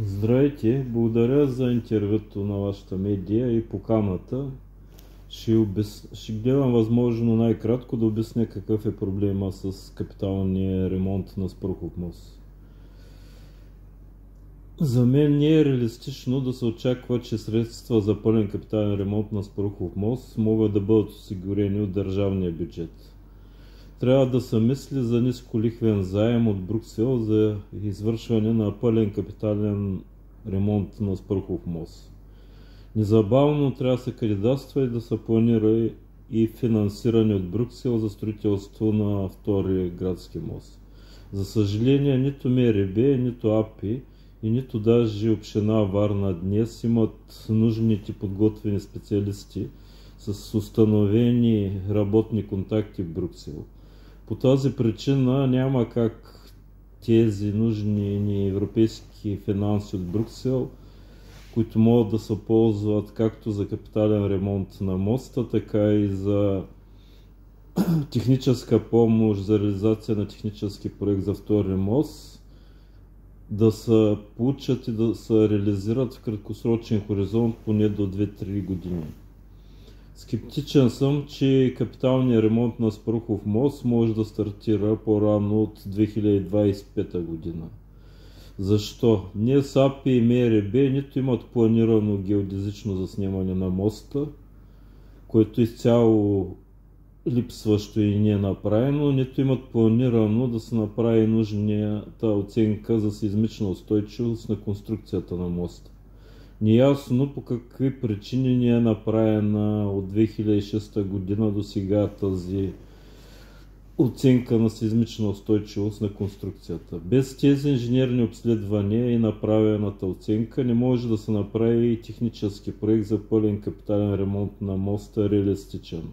Здравейте, благодаря за интервюто на вашата медия и поканата. Ще гледам възможно най-кратко да обясня какъв е проблема с капиталния ремонт на Спарухов мост. За мен не е реалистично да се очаква, че средства за пълен капитален ремонт на Спарухов мост могат да бъдат осигурени от държавния бюджет. Трябва да се мисли за нисколихвен заем от Брюксел за извършване на пълен капитален ремонт на Спарухов мост. Незабавно трябва да се кандидатства и да се планира и финансиране от Брюксел за строителство на втори градски мост. За съжаление, нито МРБ, нито АПИ и нито даже община Варна днес имат нужните подготвени специалисти с установени работни контакти в Брюксел. По тази причина няма как тези нужни ни европейски финанси от Брюксел, които могат да се ползват както за капитален ремонт на моста, така и за техническа помощ за реализация на технически проект за втори мост, да се получат и да се реализират в краткосрочен хоризонт поне до 2-3 години. Скептичен съм, че капиталният ремонт на Спарухов мост може да стартира по-рано от 2025 година. Защо? Ние с АПИ и МРБ нито имат планирано геодезично заснемане на моста, което изцяло липсващо и не е направено, нито имат планирано да се направи нужната оценка за сеизмична устойчивост на конструкцията на моста. Неясно по какви причини не е направена от 2006 година до сега тази оценка на сеизмична устойчивост на конструкцията. Без тези инженерни обследвания и направената оценка не може да се направи и технически проект за пълен капитален ремонт на моста реалистичен.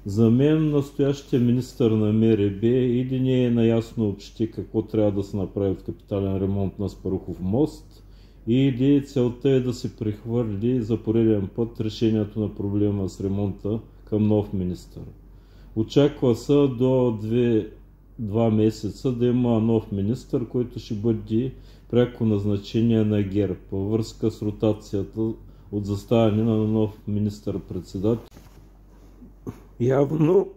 За мен настоящия министър на МРБ или не е наясно въобще какво трябва да се направи от капитален ремонт на Спарухов мост, или целта е да се прехвърли за пореден път решението на проблема с ремонта към нов министър. Очаква се до 2 месеца да има нов министър, който ще бъде пряко назначение на ГЕРБ във връзка с ротацията от заставане на нов министър-председател. Явно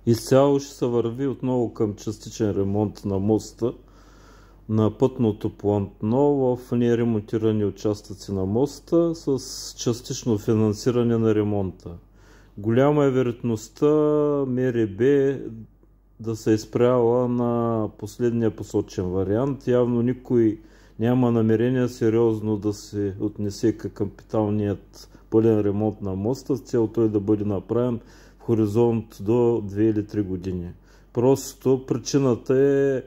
изцяло ще се върви отново към частичен ремонт на моста, на пътното платно в неремонтирани участъци на моста с частично финансиране на ремонта. Голяма е вероятността МРБ да се изпряла на последния посочен вариант. Явно никой няма намерение сериозно да се отнесе към капиталният пълен ремонт на моста с цел той да бъде направен в хоризонт до 2 или 3 години. Просто причината е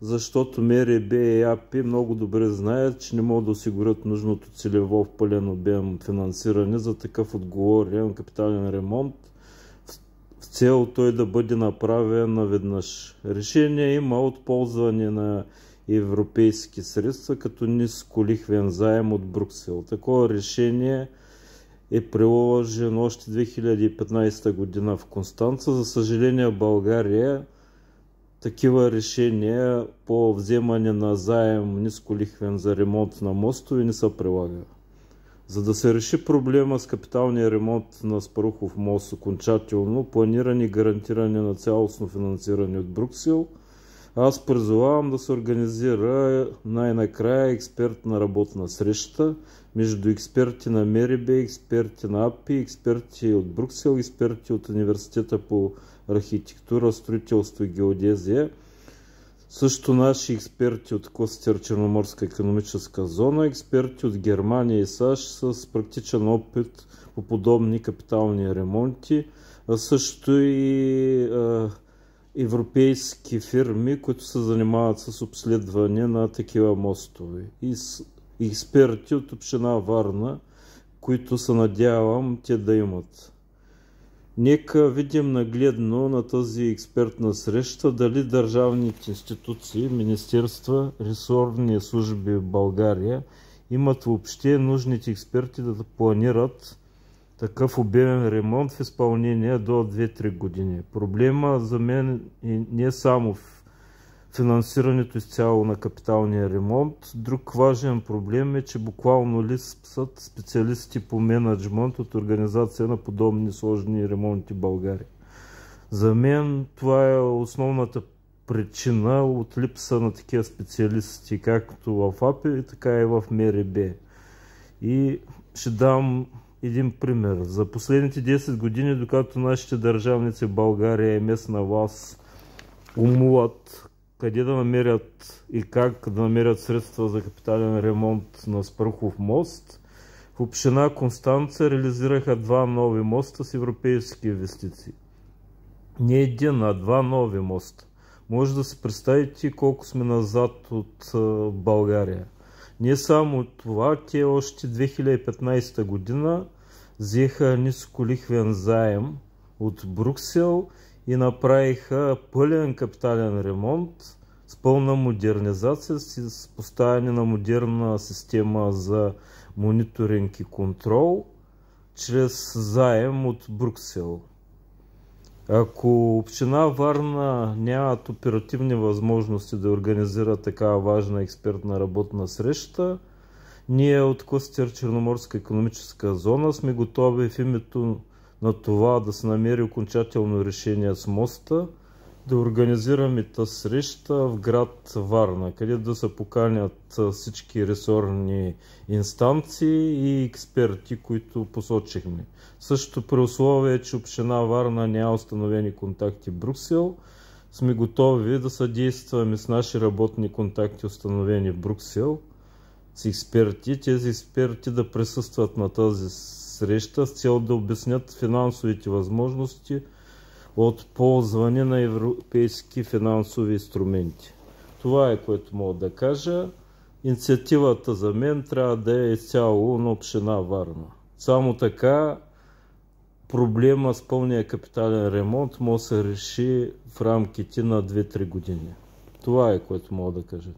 защото МРБ и АПИ много добре знаят, че не могат да осигурят нужното целево в пълен обем финансиране за такъв отговорен капитален ремонт в цел той да бъде направен наведнъж. Решение има от ползване на европейски средства като нисколихвен заем от Брюксел. Такова решение е приложено още 2015 година в Констанца. За съжаление в България такива решения по вземане на заем нисколихвен за ремонт на мостове не се прилага. За да се реши проблема с капиталния ремонт на Спарухов мост окончателно, планиране и гарантиране на цялостно финансиране от Брюксел, аз призовавам да се организира най-накрая експертна работна среща между експерти на МРБ, експерти на АПИ, експерти от Брюксел, експерти от Университета по архитектура, строителство и геодезия, също наши експерти от Клъстер Черноморска икономическа зона, експерти от Германия и САЩ с практичен опит по подобни капитални ремонти, а също и европейски фирми, които се занимават с обследване на такива мостове, и експерти от община Варна, които се надявам те да имат. Нека видим нагледно на тази експертна среща дали държавните институции, министерства, ресорни служби в България имат въобще нужните експерти да планират такъв обемен ремонт в изпълнение до 2-3 години. Проблема за мен не е само в финансирането изцяло на капиталния ремонт. Друг важен проблем е, че буквално липсват специалисти по менеджмент от организация на подобни сложни ремонти в България. За мен това е основната причина от липса на такива специалисти, както в АПИ, така и в МРБ. И ще дам един пример. За последните 10 години, докато нашите държавници в България и местна власт умуват къде да намерят и как да намерят средства за капитален ремонт на Спарухов мост, в община Констанца реализираха 2 нови моста с европейски инвестиции. Не един, а 2 нови моста. Може да си представите колко сме назад от България. Не само това, те още 2015 година взеха нисколихвен заем от Брюксел и направиха пълен капитален ремонт с пълна модернизация, с поставяне на модерна система за мониторинг и контрол чрез заем от Брюксел. Ако община Варна нямат оперативни възможности да организира такава важна експертна работна среща, ние от клъстер Черноморска икономическа зона сме готови в името на това да се намери окончателно решение с моста, да организираме тази среща в град Варна, където да се поканят всички ресорни инстанции и експерти, които посочихме. Също при условие, че община Варна няма установени контакти в Брюксел, сме готови да съдействаме с наши работни контакти, установени в Брюксел, с експерти. Тези експерти да присъстват на тази среща с цел да обяснят финансовите възможности от ползване на европейски финансови инструменти. Това е, което мога да кажа. Инициативата за мен трябва да е изцяло на община Варна. Само така проблема с пълния капитален ремонт може да се реши в рамките на 2-3 години. Това е, което мога да кажа.